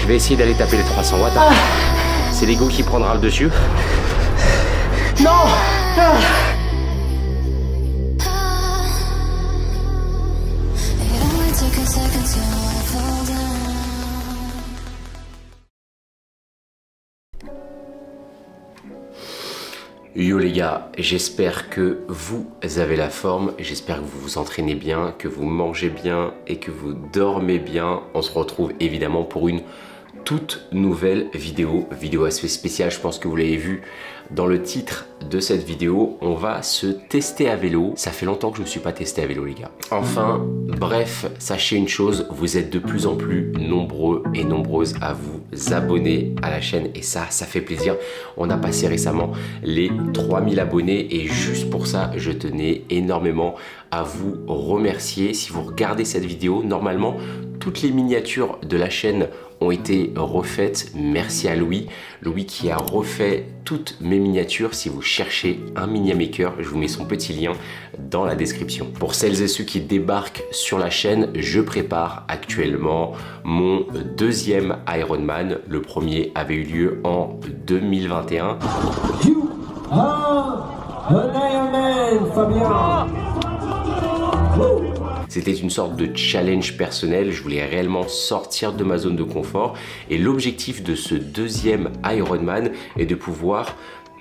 Je vais essayer d'aller taper les 300 watts. C'est l'ego qui prendra le dessus. Non. Yo les gars, j'espère que vous avez la forme, j'espère que vous vous entraînez bien, que vous mangez bien et que vous dormez bien. On se retrouve évidemment pour une toute nouvelle vidéo assez spéciale. Je pense que vous l'avez vu dans le titre de cette vidéo. On va se tester à vélo. Ça fait longtemps que je ne me suis pas testé à vélo les gars. Enfin, bref, sachez une chose, vous êtes de plus en plus nombreux et nombreuses à vous abonner à la chaîne et ça fait plaisir. On a passé récemment les 3000 abonnés et juste pour ça, je tenais énormément à vous remercier. Si vous regardez cette vidéo, normalement, toutes les miniatures de la chaîne ont été refaites. Merci à Louis. Louis qui a refait toutes mes miniatures. Si vous cherchez un Miniamaker, je vous mets son petit lien dans la description. Pour celles et ceux qui débarquent sur la chaîne, je prépare actuellement mon deuxième Ironman. Le premier avait eu lieu en 2021. You are an Ironman, Fabien. C'était une sorte de challenge personnel, je voulais réellement sortir de ma zone de confort et l'objectif de ce deuxième Ironman est de pouvoir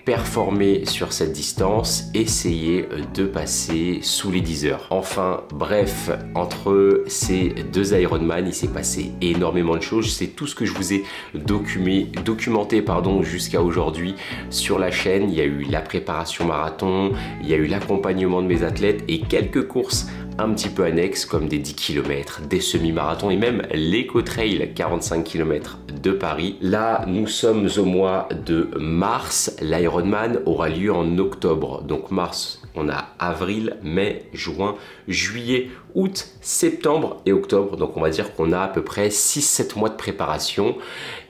performer sur cette distance, essayer de passer sous les 10 heures. Enfin bref, entre ces deux Ironman, il s'est passé énormément de choses. C'est tout ce que je vous ai documenté jusqu'à aujourd'hui sur la chaîne. Il y a eu la préparation marathon, il y a eu l'accompagnement de mes athlètes et quelques courses un petit peu annexes comme des 10 km, des semi-marathons et même l'Eco-Trail 45 km de Paris. Là, nous sommes au mois de mars. L'Ironman aura lieu en octobre. Donc mars, on a avril, mai, juin, juillet, août, septembre et octobre. Donc on va dire qu'on a à peu près 6-7 mois de préparation.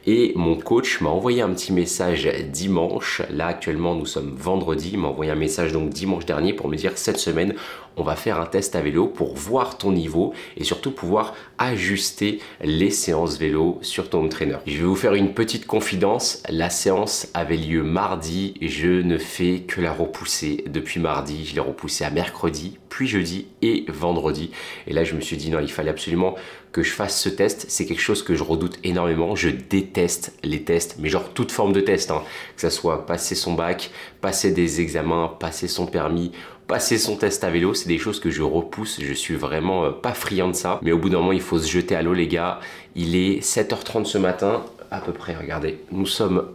Et mon coach m'a envoyé un petit message dimanche. Là actuellement nous sommes vendredi. Il m'a envoyé un message donc dimanche dernier pour me dire cette semaine on va faire un test à vélo pour voir ton niveau et surtout pouvoir ajuster les séances vélo sur ton home trainer. Je vais vous faire une petite confidence. La séance avait lieu mardi. Je ne fais que la repousser depuis mardi. Je l'ai repoussée à mercredi, puis jeudi et vendredi. Et là je me suis dit non, il fallait absolument que je fasse ce test. C'est quelque chose que je redoute énormément. Je déteste les tests, mais genre toute forme de test, hein. Que ça soit passer son bac, passer des examens, passer son permis, passer son test à vélo, c'est des choses que je repousse. Je suis vraiment pas friand de ça. Mais au bout d'un moment, il faut se jeter à l'eau les gars. Il est 7h30 ce matin, à peu près, regardez. Nous sommes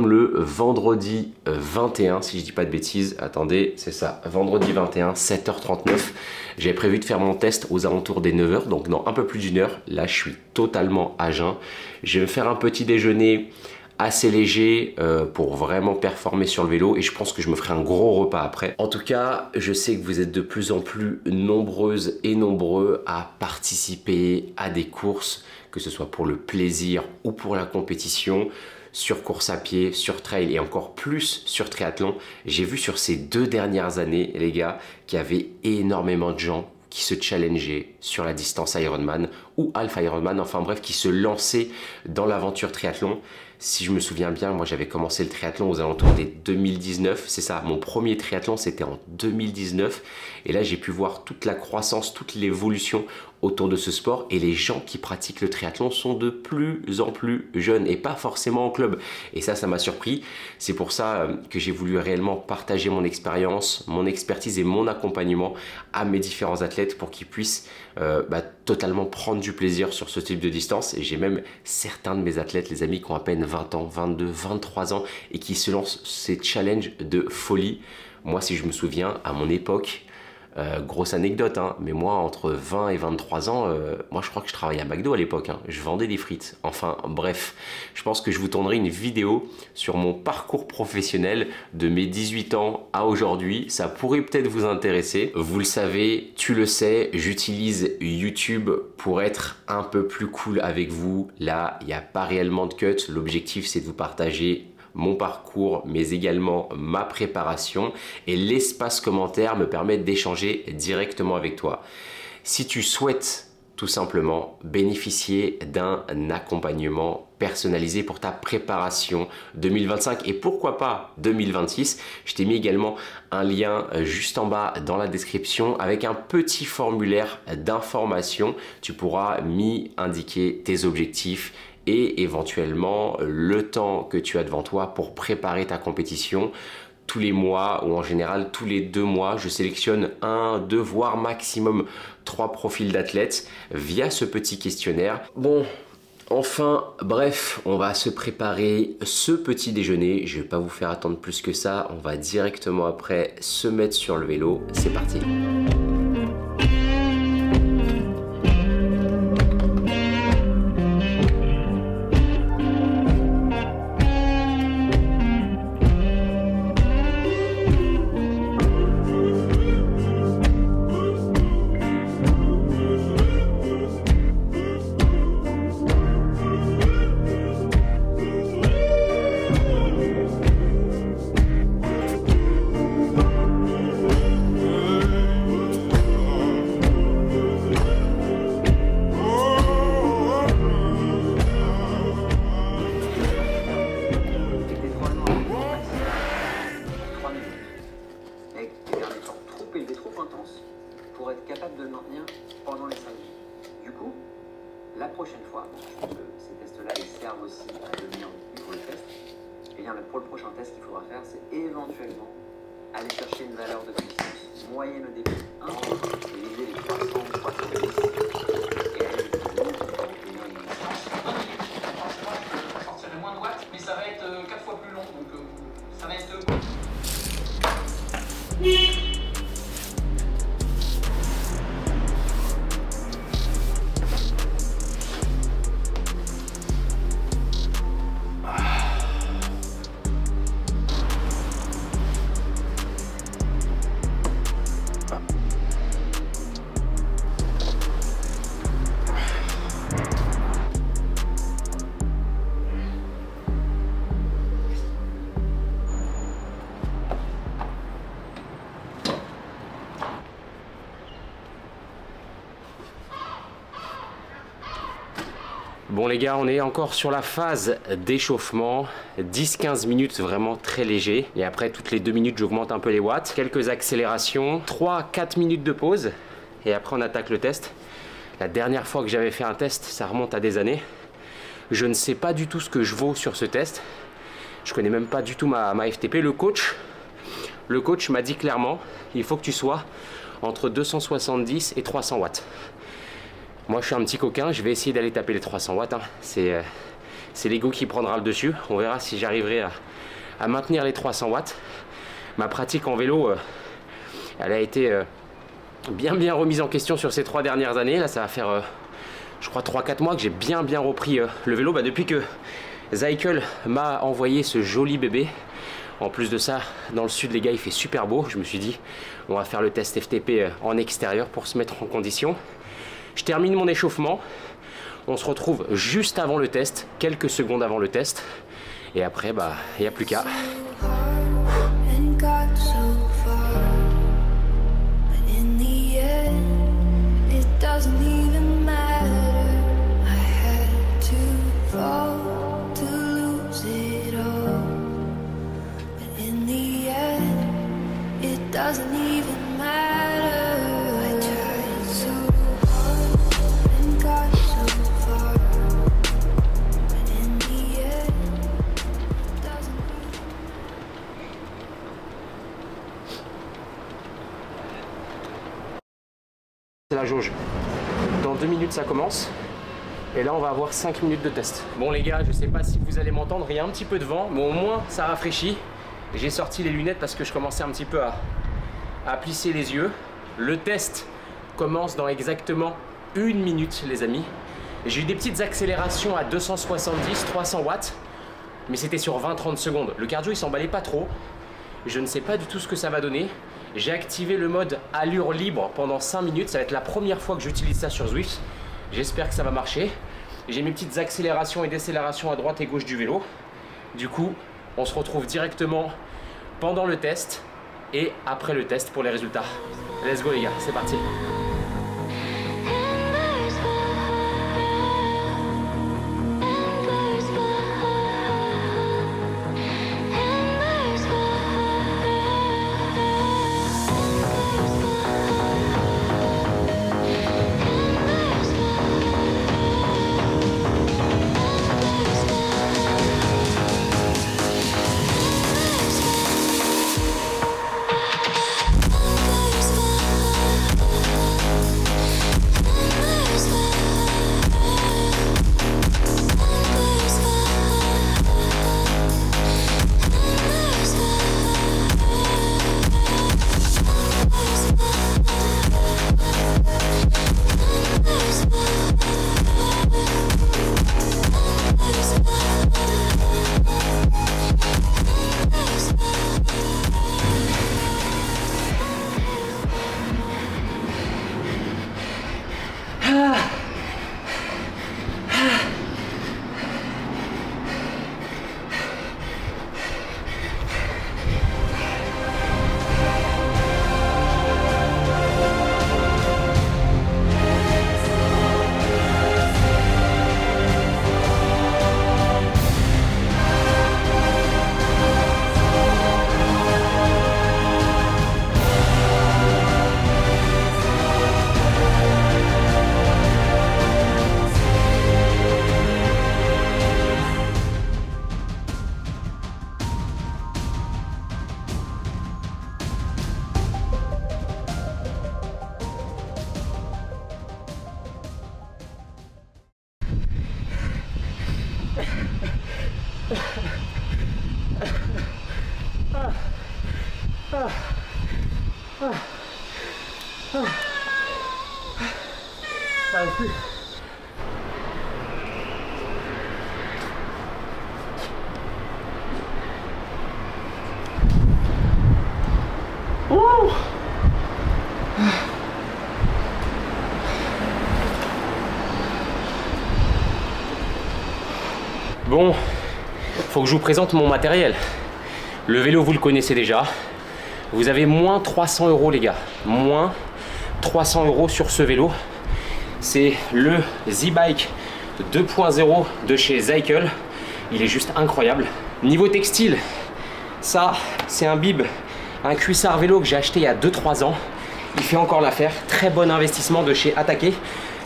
le vendredi 21, si je dis pas de bêtises. Attendez, c'est ça, vendredi 21, 7h39. J'avais prévu de faire mon test aux alentours des 9h, donc dans un peu plus d'une heure. Là, je suis totalement à jeun. Je vais me faire un petit déjeuner assez léger pour vraiment performer sur le vélo et je pense que je me ferai un gros repas après. En tout cas, je sais que vous êtes de plus en plus nombreuses et nombreux à participer à des courses, que ce soit pour le plaisir ou pour la compétition, sur course à pied, sur trail et encore plus sur triathlon. J'ai vu sur ces 2 dernières années, les gars, qu'il y avait énormément de gens qui se challengeaient sur la distance Ironman ou Half Ironman, enfin bref, qui se lançaient dans l'aventure triathlon. Si je me souviens bien, moi j'avais commencé le triathlon aux alentours des 2019, c'est ça, mon premier triathlon c'était en 2019 et là j'ai pu voir toute la croissance, toute l'évolution autour de ce sport et les gens qui pratiquent le triathlon sont de plus en plus jeunes et pas forcément en club et ça m'a surpris. C'est pour ça que j'ai voulu réellement partager mon expérience, mon expertise et mon accompagnement à mes différents athlètes pour qu'ils puissent totalement prendre du plaisir sur ce type de distance. Et j'ai même certains de mes athlètes, les amis qui ont à peine 20 ans, 22, 23 ans et qui se lancent ces challenges de folie. Moi, si je me souviens, à mon époque, grosse anecdote, hein, mais moi, entre 20 et 23 ans, moi, je crois que je travaillais à McDo à l'époque. Hein, je vendais des frites. Enfin, bref, je pense que je vous tournerai une vidéo sur mon parcours professionnel de mes 18 ans à aujourd'hui. Ça pourrait peut-être vous intéresser. Vous le savez, tu le sais, j'utilise YouTube pour être un peu plus cool avec vous. Là, il n'y a pas réellement de cut. L'objectif, c'est de vous partager mon parcours, mais également ma préparation et l'espace commentaire me permet d'échanger directement avec toi. Si tu souhaites tout simplement bénéficier d'un accompagnement personnalisé pour ta préparation 2025 et pourquoi pas 2026. Je t'ai mis également un lien juste en bas dans la description avec un petit formulaire d'information. Tu pourras m'y indiquer tes objectifs et éventuellement le temps que tu as devant toi pour préparer ta compétition. Tous les mois ou en général tous les 2 mois, je sélectionne 1, 2 voire maximum 3 profils d'athlètes via ce petit questionnaire. Bon, enfin, bref, on va se préparer ce petit déjeuner. Je vais pas vous faire attendre plus que ça. On va directement après se mettre sur le vélo. C'est parti. Pour être capable de le maintenir pendant les 5 minutes. Du coup, la prochaine fois, je pense que ces tests-là ils servent aussi à devenir pour le test. Et bien pour le prochain test qu'il faudra faire, c'est éventuellement aller chercher une valeur de puissance moyenne au début 1, et viser les 300, 310, et aller le plus loin pour obtenir une je sortirai moins de watts, mais ça va être 4 fois plus long, donc ça va être... Bon les gars, on est encore sur la phase d'échauffement, 10-15 minutes vraiment très léger et après toutes les 2 minutes j'augmente un peu les watts, quelques accélérations, 3-4 minutes de pause et après on attaque le test. La dernière fois que j'avais fait un test, ça remonte à des années. Je ne sais pas du tout ce que je vaux sur ce test, je connais même pas du tout ma FTP. Le coach m'a dit clairement, il faut que tu sois entre 270 et 300 watts. Moi je suis un petit coquin, je vais essayer d'aller taper les 300 watts, hein. C'est l'ego qui prendra le dessus. On verra si j'arriverai à maintenir les 300 watts. Ma pratique en vélo, elle a été bien remise en question sur ces 3 dernières années. Là ça va faire je crois 3-4 mois que j'ai bien repris le vélo, depuis que Zycle m'a envoyé ce joli bébé. En plus de ça, dans le sud les gars il fait super beau. Je me suis dit on va faire le test FTP en extérieur pour se mettre en condition. Je termine mon échauffement, on se retrouve juste avant le test, quelques secondes avant le test, et après, bah, il n'y a plus qu'à. C'est la jauge. Dans 2 minutes ça commence. Et là on va avoir 5 minutes de test. Bon les gars, je sais pas si vous allez m'entendre, il y a un petit peu de vent, mais au moins ça rafraîchit. J'ai sorti les lunettes parce que je commençais un petit peu à plisser les yeux. Le test commence dans exactement 1 minute les amis. J'ai eu des petites accélérations à 270, 300 watts. Mais c'était sur 20-30 secondes. Le cardio il s'emballait pas trop. Je ne sais pas du tout ce que ça va donner. J'ai activé le mode allure libre pendant 5 minutes. Ça va être la première fois que j'utilise ça sur Zwift. J'espère que ça va marcher. J'ai mes petites accélérations et décélérations à droite et gauche du vélo. Du coup, on se retrouve directement pendant le test et après le test pour les résultats. Let's go les gars, c'est parti. And there's J'arrive plus. Ouh. Bon, faut que je vous présente mon matériel. Le vélo, vous le connaissez déjà. Vous avez moins 300 € les gars. Moins 300 € sur ce vélo. C'est le Z-Bike 2.0 de chez Zycle. Il est juste incroyable. Niveau textile, ça c'est un bib, un cuissard vélo que j'ai acheté il y a 2-3 ans. Il fait encore l'affaire. Très bon investissement de chez Attaqué.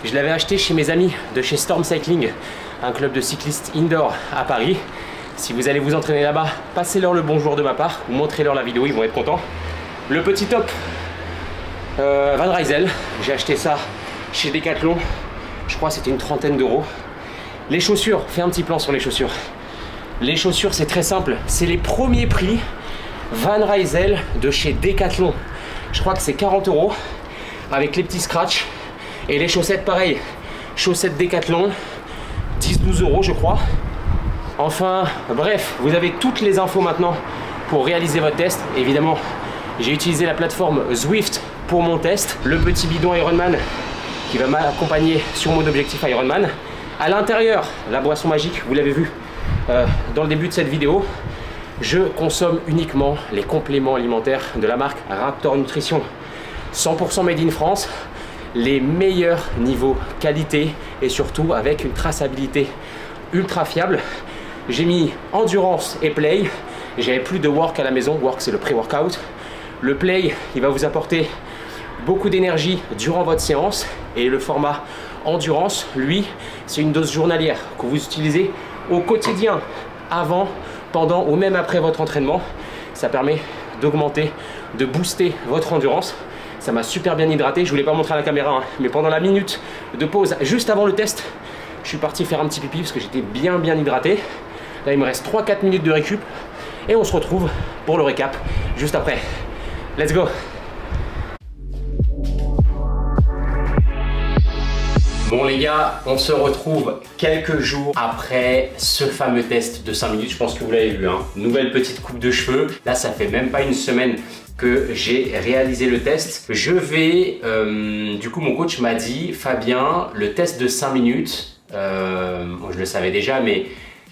Je l'avais acheté chez mes amis de chez Storm Cycling, un club de cyclistes indoor à Paris. Si vous allez vous entraîner là-bas, passez-leur le bonjour de ma part ou montrez-leur la vidéo, ils vont être contents. Le petit top Van Rysel, j'ai acheté ça chez Decathlon, je crois que c'était une trentaine d'euros. Les chaussures, fais un petit plan sur les chaussures. Les chaussures, c'est très simple, c'est les premiers prix Van Rysel de chez Decathlon. Je crois que c'est 40 € avec les petits scratchs. Et les chaussettes, pareil, chaussettes Decathlon, 10-12 € je crois. Enfin, bref, vous avez toutes les infos maintenant pour réaliser votre test. Évidemment, j'ai utilisé la plateforme Zwift pour mon test. Le petit bidon Ironman qui va m'accompagner sur mon objectif Ironman. À l'intérieur, la boisson magique, vous l'avez vu dans le début de cette vidéo. Je consomme uniquement les compléments alimentaires de la marque Raptor Nutrition. 100% made in France. Les meilleurs niveaux qualité et surtout avec une traçabilité ultra fiable. J'ai mis endurance et play. J'avais plus de work à la maison. Work, c'est le pré-workout. Le play, il va vous apporter beaucoup d'énergie durant votre séance. Et le format endurance, lui, c'est une dose journalière que vous utilisez au quotidien, avant, pendant ou même après votre entraînement. Ça permet d'augmenter, de booster votre endurance. Ça m'a super bien hydraté. Je voulais pas montrer à la caméra, hein, mais pendant la minute de pause, juste avant le test, je suis parti faire un petit pipi parce que j'étais bien hydraté. Là, il me reste 3-4 minutes de récup et on se retrouve pour le récap juste après. Let's go! Bon les gars, on se retrouve quelques jours après ce fameux test de 5 minutes. Je pense que vous l'avez vu, hein. Nouvelle petite coupe de cheveux. Là, ça fait même pas une semaine que j'ai réalisé le test. Je vais, du coup mon coach m'a dit, Fabien, le test de 5 minutes, je le savais déjà, mais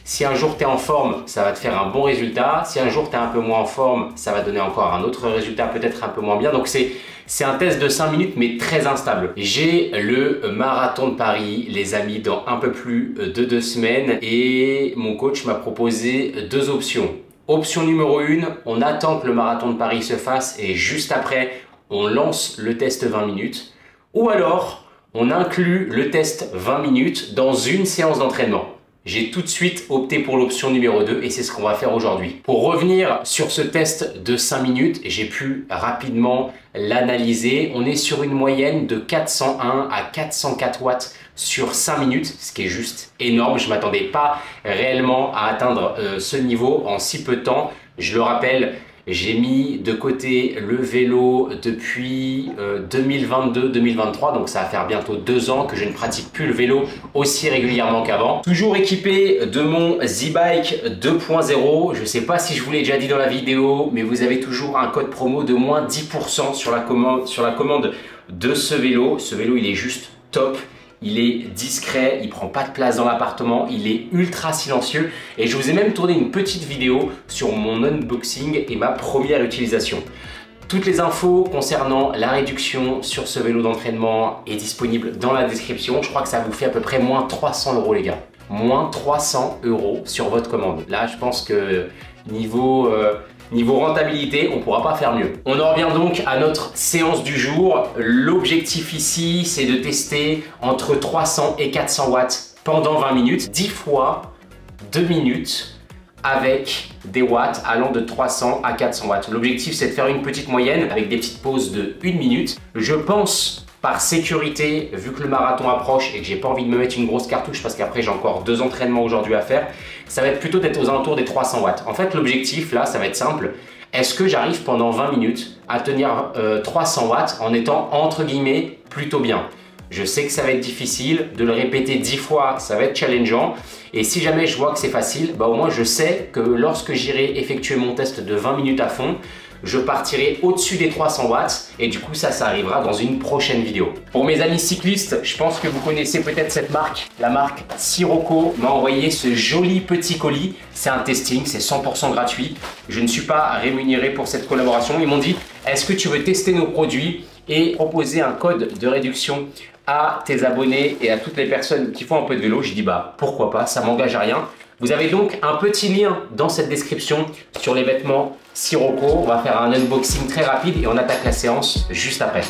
si un jour tu es en forme, ça va te faire un bon résultat. Si un jour tu es un peu moins en forme, ça va donner encore un autre résultat, peut-être un peu moins bien. Donc c'est un test de 5 minutes, mais très instable. J'ai le marathon de Paris, les amis, dans un peu plus de 2 semaines. Et mon coach m'a proposé 2 options. Option numéro 1, on attend que le marathon de Paris se fasse et juste après, on lance le test 20 minutes. Ou alors, on inclut le test 20 minutes dans une séance d'entraînement. J'ai tout de suite opté pour l'option numéro 2 et c'est ce qu'on va faire aujourd'hui. Pour revenir sur ce test de 5 minutes, j'ai pu rapidement l'analyser. On est sur une moyenne de 401 à 404 watts sur 5 minutes, ce qui est juste énorme. Je ne m'attendais pas réellement à atteindre ce niveau en si peu de temps. Je le rappelle, j'ai mis de côté le vélo depuis 2022-2023, donc ça va faire bientôt 2 ans que je ne pratique plus le vélo aussi régulièrement qu'avant. Toujours équipé de mon Z-Bike 2.0, je ne sais pas si je vous l'ai déjà dit dans la vidéo, mais vous avez toujours un code promo de moins 10% sur la commande de ce vélo. Ce vélo, il est juste top. Il est discret, il prend pas de place dans l'appartement, il est ultra silencieux et je vous ai même tourné une petite vidéo sur mon unboxing et ma première utilisation. Toutes les infos concernant la réduction sur ce vélo d'entraînement est disponible dans la description. Je crois que ça vous fait à peu près moins 300 € les gars. Moins 300 € sur votre commande. Là, je pense que niveau rentabilité, on ne pourra pas faire mieux. On en revient donc à notre séance du jour. L'objectif ici, c'est de tester entre 300 et 400 watts pendant 20 minutes, 10 fois 2 minutes avec des watts allant de 300 à 400 watts. L'objectif, c'est de faire une petite moyenne avec des petites pauses de 1 minute. Je pense par sécurité, vu que le marathon approche et que j'ai pas envie de me mettre une grosse cartouche parce qu'après j'ai encore 2 entraînements aujourd'hui à faire, ça va être plutôt d'être aux alentours des 300 watts. En fait, l'objectif là, ça va être simple. Est-ce que j'arrive pendant 20 minutes à tenir 300 watts en étant entre guillemets plutôt bien? Je sais que ça va être difficile, de le répéter 10 fois, ça va être challengeant. Et si jamais je vois que c'est facile, bah au moins je sais que lorsque j'irai effectuer mon test de 20 minutes à fond, je partirai au-dessus des 300 watts et du coup ça arrivera dans une prochaine vidéo. Pour mes amis cyclistes, je pense que vous connaissez peut-être cette marque. La marque Sirocco m'a envoyé ce joli petit colis. C'est un testing, c'est 100% gratuit. Je ne suis pas rémunéré pour cette collaboration. Ils m'ont dit, est-ce que tu veux tester nos produits et proposer un code de réduction à tes abonnés et à toutes les personnes qui font un peu de vélo? J'ai dit bah pourquoi pas, ça m'engage à rien. Vous avez donc un petit lien dans cette description sur les vêtements Sirocco. On va faire un unboxing très rapide et on attaque la séance juste après.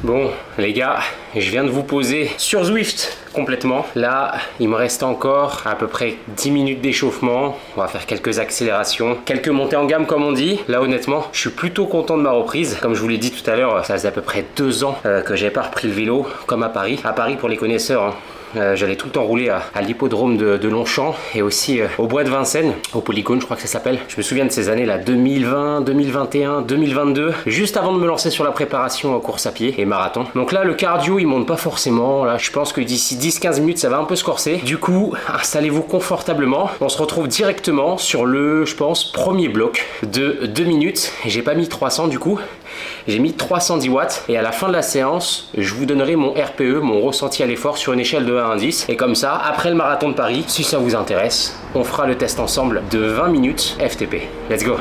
Bon les gars, je viens de vous poser sur Zwift complètement. Là, il me reste encore à peu près 10 minutes d'échauffement. On va faire quelques accélérations, quelques montées en gamme comme on dit. Là honnêtement, je suis plutôt content de ma reprise. Comme je vous l'ai dit tout à l'heure, ça faisait à peu près 2 ans que j'avais pas repris le vélo comme à Paris. À Paris pour les connaisseurs, hein. J'allais tout le temps rouler à l'hippodrome de Longchamp et aussi au bois de Vincennes, au Polygone je crois que ça s'appelle. Je me souviens de ces années là, 2020, 2021, 2022, juste avant de me lancer sur la préparation en course à pied et marathon. Donc là le cardio il monte pas forcément, là je pense que d'ici 10-15 minutes ça va un peu se corser. Du coup installez-vous confortablement, on se retrouve directement sur le, je pense, premier bloc de 2 minutes. J'ai pas mis 300 du coup. J'ai mis 310 watts et à la fin de la séance, je vous donnerai mon RPE, mon ressenti à l'effort sur une échelle de 1 à 10. Et comme ça, après le marathon de Paris, si ça vous intéresse, on fera le test ensemble de 20 minutes FTP. Let's go!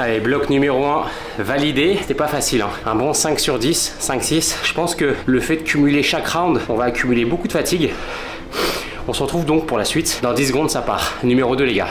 Allez, bloc numéro 1 validé. C'était pas facile, hein. Un bon 5 sur 10, 5-6. Je pense que le fait de cumuler chaque round, on va accumuler beaucoup de fatigue. On se retrouve donc pour la suite. Dans 10 secondes, ça part. Numéro 2, les gars.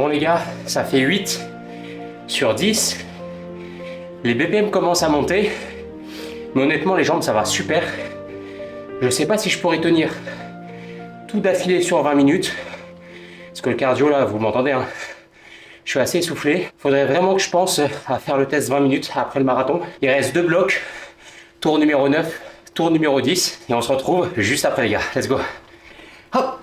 Bon les gars, ça fait 8 sur 10. Les BPM commencent à monter. Mais honnêtement, les jambes, ça va super. Je sais pas si je pourrais tenir tout d'affilée sur 20 minutes. Parce que le cardio, là, vous m'entendez, hein, je suis assez essoufflé. Faudrait vraiment que je pense à faire le test 20 minutes après le marathon. Il reste 2 blocs. Tour numéro 9, tour numéro 10. Et on se retrouve juste après, les gars. Let's go. Hop.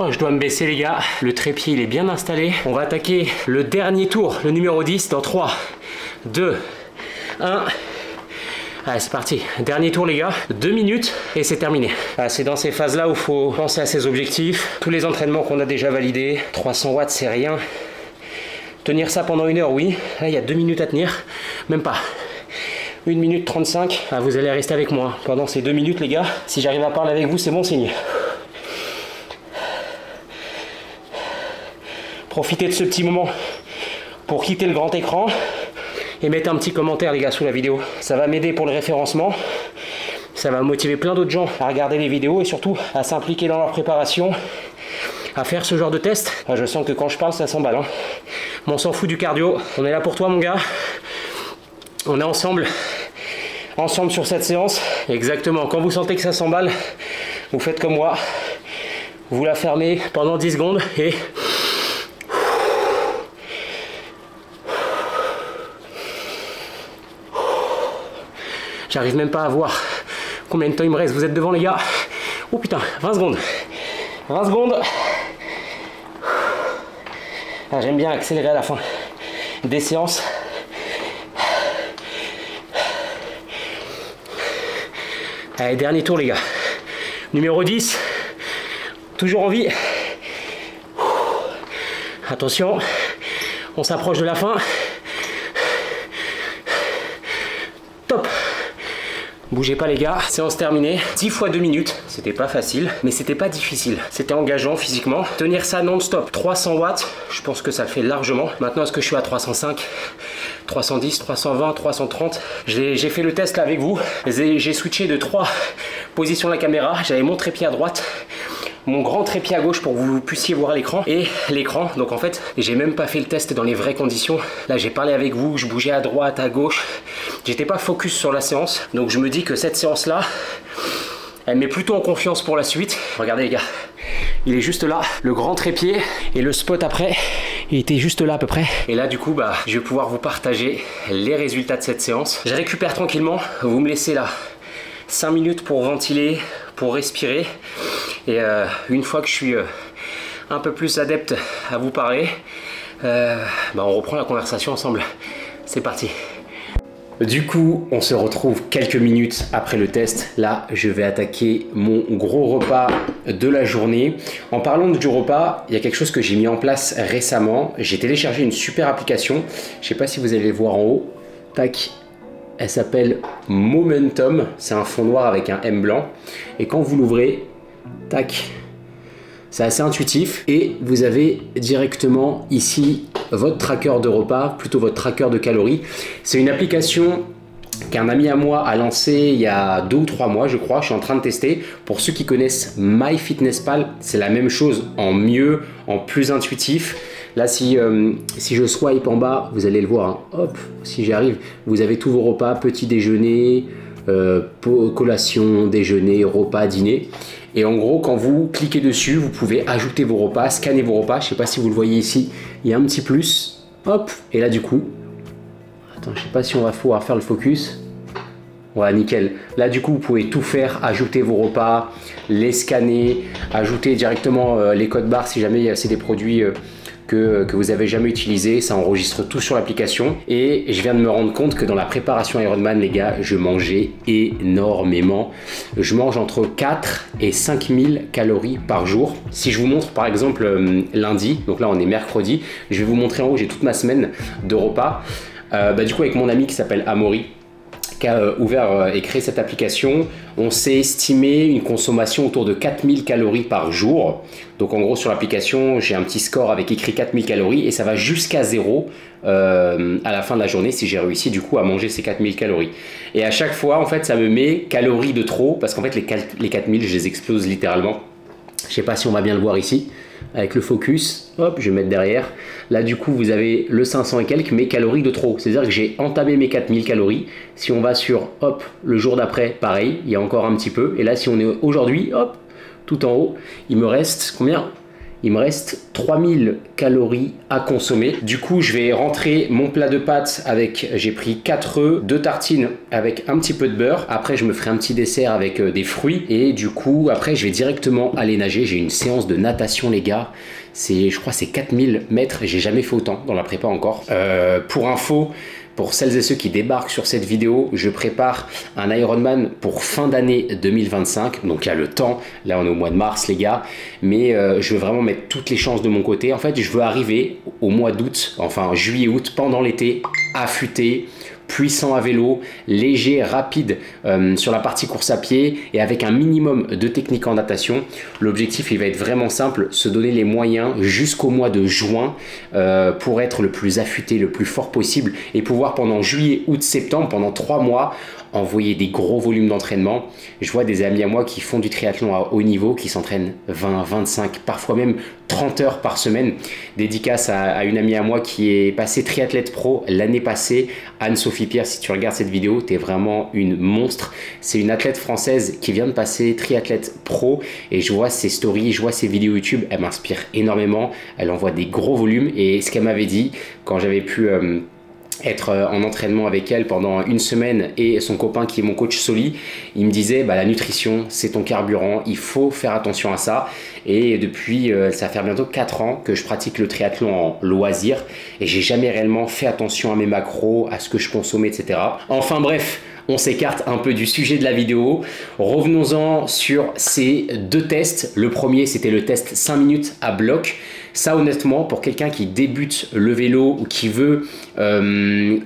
Oh, je dois me baisser les gars, le trépied il est bien installé. On va attaquer le dernier tour, le numéro 10 dans 3, 2, 1. Allez c'est parti, dernier tour les gars, 2 minutes et c'est terminé. C'est dans ces phases là où il faut penser à ses objectifs. Tous les entraînements qu'on a déjà validés, 300 watts c'est rien. Tenir ça pendant 1 heure oui, là il y a 2 minutes à tenir, même pas. 1 minute 35, vous allez rester avec moi pendant ces 2 minutes les gars. Si j'arrive à parler avec vous c'est bon signe. Profitez de ce petit moment pour quitter le grand écran et mettez un petit commentaire les gars sous la vidéo. Ça va m'aider pour le référencement. Ça va motiver plein d'autres gens à regarder les vidéos et surtout à s'impliquer dans leur préparation, à faire ce genre de test. Je sens que quand je parle ça s'emballe. Mais on s'en fout du cardio. On est là pour toi mon gars. On est ensemble sur cette séance. Exactement. Quand vous sentez que ça s'emballe, vous faites comme moi. Vous la fermez pendant 10 secondes et... J'arrive même pas à voir combien de temps il me reste. Vous êtes devant les gars. Oh putain, 20 secondes. 20 secondes. J'aime bien accélérer à la fin des séances. Allez, dernier tour les gars. Numéro 10. Toujours en vie. Attention, on s'approche de la fin. Top. Bougez pas les gars, séance terminée, 10 fois 2 minutes, c'était pas facile, mais c'était pas difficile, c'était engageant physiquement. Tenir ça non-stop, 300 watts, je pense que ça le fait largement. Maintenant est-ce que je suis à 305, 310, 320, 330? J'ai fait le test là avec vous, j'ai switché de 3 positions de la caméra, j'avais mon trépied à droite, mon grand trépied à gauche pour que vous puissiez voir l'écran et l'écran. Donc en fait j'ai même pas fait le test dans les vraies conditions. Là j'ai parlé avec vous, je bougeais à droite, à gauche, j'étais pas focus sur la séance. Donc je me dis que cette séance là elle met plutôt en confiance pour la suite. Regardez les gars, il est juste là, le grand trépied, et le spot après il était juste là à peu près. Et là du coup je vais pouvoir vous partager les résultats de cette séance. Je récupère tranquillement, vous me laissez là 5 minutes pour ventiler, pour respirer. Et une fois que je suis un peu plus adepte à vous parler, on reprend la conversation ensemble. C'est parti. Du coup, on se retrouve quelques minutes après le test. Là, je vais attaquer mon gros repas de la journée. En parlant du repas, il y a quelque chose que j'ai mis en place récemment. J'ai téléchargé une super application. Je ne sais pas si vous allez le voir en haut. Tac. Elle s'appelle Momentum. C'est un fond noir avec un M blanc. Et quand vous l'ouvrez, tac, c'est assez intuitif et vous avez directement ici votre tracker de repas, plutôt votre tracker de calories. C'est une application qu'un ami à moi a lancé il y a 2 ou 3 mois je crois. Je suis en train de tester. Pour ceux qui connaissent MyFitnessPal, c'est la même chose en mieux, en plus intuitif. Là si je swipe en bas, vous allez le voir, hein. Hop, si j'arrive, vous avez tous vos repas, petit déjeuner, collation, déjeuner, repas, dîner. Et en gros, quand vous cliquez dessus, vous pouvez ajouter vos repas, scanner vos repas. Je ne sais pas si vous le voyez ici, il y a un petit plus. Hop, et là du coup, attends, je ne sais pas si on va pouvoir faire le focus. Voilà, nickel. Là du coup, vous pouvez tout faire, ajouter vos repas, les scanner, ajouter directement les codes barres si jamais c'est des produits que vous avez jamais utilisé. Ça enregistre tout sur l'application. Et je viens de me rendre compte que dans la préparation Ironman, les gars, je mangeais énormément. Je mange entre 4 et 5000 calories par jour. Si je vous montre par exemple lundi, donc là on est mercredi, je vais vous montrer en haut, j'ai toute ma semaine de repas. Du coup avec mon ami qui s'appelle Amaury, qui a ouvert et créé cette application, on s'est estimé une consommation autour de 4000 calories par jour. Donc en gros sur l'application, j'ai un petit score avec écrit 4000 calories et ça va jusqu'à 0 à la fin de la journée si j'ai réussi du coup à manger ces 4000 calories. Et à chaque fois en fait ça me met calories de trop parce qu'en fait les 4000 je les explose littéralement. Je sais pas si on va bien le voir ici avec le focus, hop, je vais mettre derrière. Là du coup vous avez le 500 et quelques mais calories de trop, c'est à dire que j'ai entamé mes 4000 calories. Si on va sur hop le jour d'après, pareil, il y a encore un petit peu. Et là si on est aujourd'hui, hop, tout en haut, il me reste combien? Il me reste 3000 calories à consommer. Du coup, je vais rentrer mon plat de pâtes avec, j'ai pris 4 œufs, 2 tartines avec un petit peu de beurre. Après, je me ferai un petit dessert avec des fruits. Et du coup, après, je vais directement aller nager. J'ai une séance de natation, les gars. Je crois, c'est 4000 mètres. J'ai jamais fait autant dans la prépa encore. Pour info, pour celles et ceux qui débarquent sur cette vidéo, je prépare un Ironman pour fin d'année 2025. Donc il y a le temps, là on est au mois de mars les gars, mais je veux vraiment mettre toutes les chances de mon côté. En fait, je veux arriver au mois d'août, enfin juillet-août, pendant l'été, affûté, puissant à vélo, léger, rapide sur la partie course à pied et avec un minimum de technique en natation. L'objectif, il va être vraiment simple, se donner les moyens jusqu'au mois de juin pour être le plus affûté, le plus fort possible et pouvoir pendant juillet, août, septembre, pendant 3 mois, envoyer des gros volumes d'entraînement. Je vois des amis à moi qui font du triathlon à haut niveau, qui s'entraînent 20, 25, parfois même 30 heures par semaine. Dédicace à une amie à moi qui est passée triathlète pro l'année passée, Anne-Sophie Pierre. Si tu regardes cette vidéo, tu es vraiment une monstre. C'est une athlète française qui vient de passer triathlète pro et je vois ses stories, je vois ses vidéos YouTube, elle m'inspire énormément. Elle envoie des gros volumes et ce qu'elle m'avait dit quand j'avais pu être en entraînement avec elle pendant une semaine et son copain qui est mon coach Soli, il me disait bah, la nutrition c'est ton carburant, il faut faire attention à ça. Et depuis ça va faire bientôt 4 ans que je pratique le triathlon en loisir et j'ai jamais réellement fait attention à mes macros, à ce que je consommais, etc. Enfin bref, on s'écarte un peu du sujet de la vidéo. Revenons-en sur ces 2 tests. Le premier, c'était le test 5 minutes à bloc. Ça, honnêtement, pour quelqu'un qui débute le vélo ou qui veut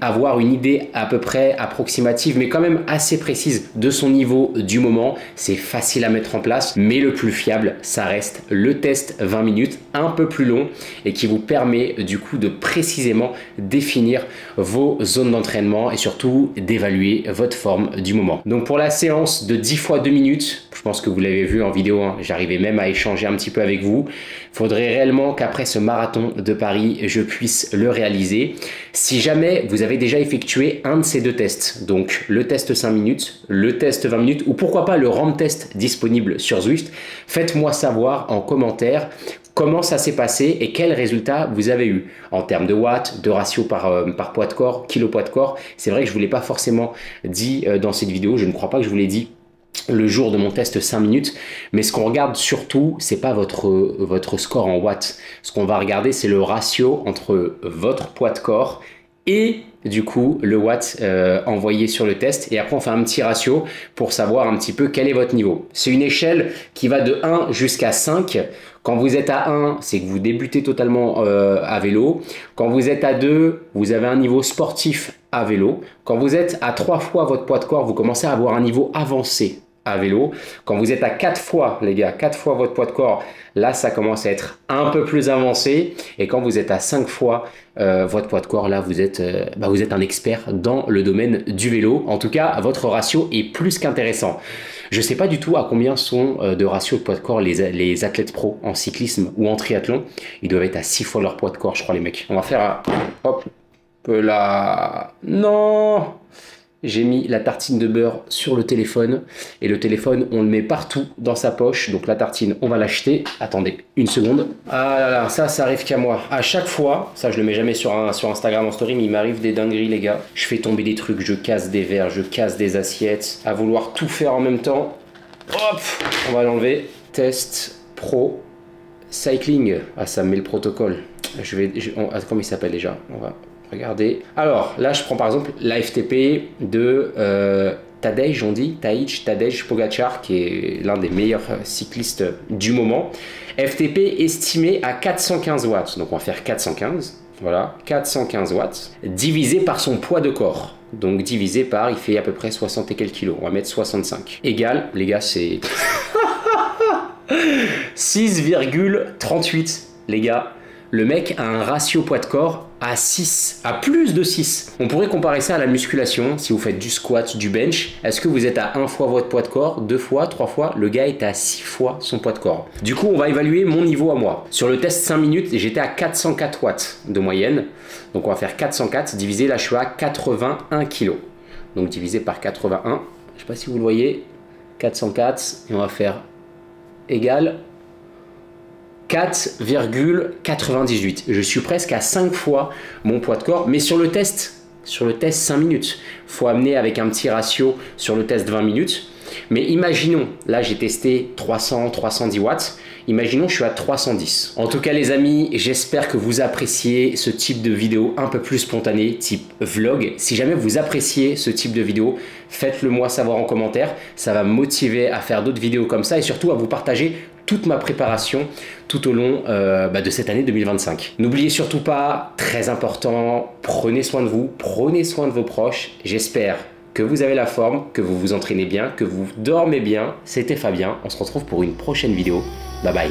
avoir une idée à peu près approximative, mais quand même assez précise de son niveau du moment, c'est facile à mettre en place. Mais le plus fiable, ça reste le test 20 minutes, un peu plus long et qui vous permet du coup de précisément définir vos zones d'entraînement et surtout d'évaluer votre forme du moment. Donc pour la séance de 10 fois 2 minutes, je pense que vous l'avez vu en vidéo, hein, j'arrivais même à échanger un petit peu avec vous. Il faudrait réellement qu'après ce marathon de Paris, je puisse le réaliser. Si jamais vous avez déjà effectué un de ces 2 tests, donc le test 5 minutes, le test 20 minutes ou pourquoi pas le RAM test disponible sur Zwift, faites-moi savoir en commentaire comment ça s'est passé et quels résultats vous avez eu en termes de watts, de ratio par poids de corps, kilo poids de corps. C'est vrai que je ne vous l'ai pas forcément dit dans cette vidéo, je ne crois pas que je vous l'ai dit le jour de mon test 5 minutes, mais ce qu'on regarde surtout, c'est pas votre score en watts. Ce qu'on va regarder, c'est le ratio entre votre poids de corps et du coup le watt envoyé sur le test, et après on fait un petit ratio pour savoir un petit peu quel est votre niveau. C'est une échelle qui va de 1 jusqu'à 5. Quand vous êtes à 1, c'est que vous débutez totalement à vélo. Quand vous êtes à 2, vous avez un niveau sportif à vélo. Quand vous êtes à 3 fois votre poids de corps, vous commencez à avoir un niveau avancé à vélo. Quand vous êtes à 4 fois, les gars, 4 fois votre poids de corps, là, ça commence à être un peu plus avancé. Et quand vous êtes à 5 fois votre poids de corps, là, vous êtes un expert dans le domaine du vélo. En tout cas, votre ratio est plus qu'intéressant. Je ne sais pas du tout à combien sont de ratio de poids de corps les athlètes pro en cyclisme ou en triathlon. Ils doivent être à 6 fois leur poids de corps, je crois, les mecs. On va faire un... Hop, là... Non! J'ai mis la tartine de beurre sur le téléphone et le téléphone, on le met partout dans sa poche. Donc la tartine, on va l'acheter. Attendez, une seconde. Ah là là, ça arrive qu'à moi. À chaque fois, ça je le mets jamais sur Instagram en story, mais il m'arrive des dingueries les gars. Je fais tomber des trucs, je casse des verres, je casse des assiettes. À vouloir tout faire en même temps. Hop, on va l'enlever. Test pro cycling. Ah, ça me met le protocole. Comment il s'appelle déjà? On va... Regardez. Alors, là, je prends par exemple la FTP de Tadej, on dit, Tadej Pogacar, qui est l'un des meilleurs cyclistes du moment. FTP estimé à 415 watts. Donc, on va faire 415. Voilà, 415 watts. Divisé par son poids de corps. Donc divisé par, il fait à peu près 60 et quelques kilos. On va mettre 65. Égal, les gars, c'est 6,38. Les gars, le mec a un ratio poids de corps à 6, à plus de 6. On pourrait comparer ça à la musculation. Si vous faites du squat, du bench, est-ce que vous êtes à 1 fois votre poids de corps, 2 fois, 3 fois? Le gars est à 6 fois son poids de corps. Du coup, on va évaluer mon niveau à moi. Sur le test 5 minutes, j'étais à 404 watts de moyenne. Donc on va faire 404 divisé, là je suis à 81 kg. Donc divisé par 81, je ne sais pas si vous le voyez, 404, et on va faire égal 4,98. Je suis presque à 5 fois mon poids de corps, mais sur le test 5 minutes. Il faut amener avec un petit ratio sur le test 20 minutes. Mais imaginons, là j'ai testé 300, 310 watts. Imaginons je suis à 310. En tout cas les amis, j'espère que vous appréciez ce type de vidéo un peu plus spontané, type vlog. Si jamais vous appréciez ce type de vidéo, faites-le moi savoir en commentaire. Ça va me motiver à faire d'autres vidéos comme ça et surtout à vous partager toute ma préparation tout au long de cette année 2025. N'oubliez surtout pas, très important, prenez soin de vous, prenez soin de vos proches. J'espère que vous avez la forme, que vous vous entraînez bien, que vous dormez bien. C'était Fabien, on se retrouve pour une prochaine vidéo. Bye bye.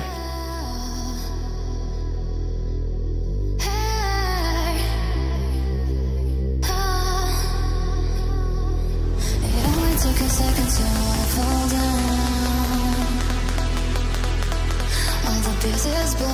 Pieces, but